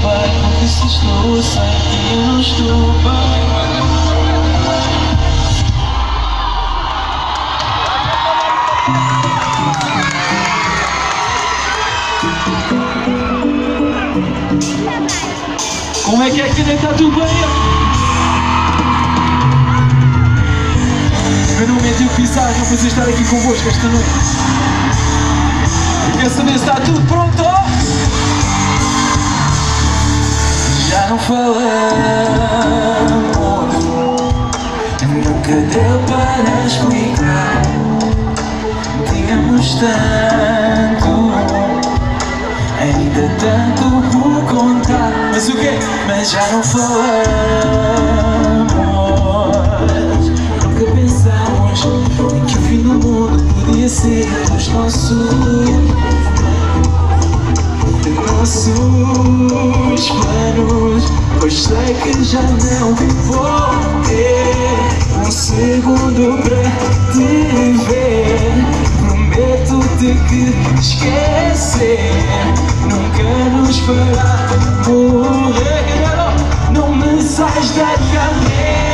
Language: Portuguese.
bem, porque se estou sem ti eu não estou bem. Como é que está tudo bem? Meu nome é Diogo Pissarro, não preciso estar aqui convosco esta noite. Quer saber se está tudo pronto? Já não falamos, nunca deu para explicar. Tínhamos tanto, ainda tanto por contar. Mas o quê? Mas já não falamos. Nunca pensámos em que o fim do mundo podia ser dos nossos planos. Pois sei que já não vou ter um segundo para te ver. Prometo-te que esquecer nunca nos fará morrer. Não me sais da cabeça.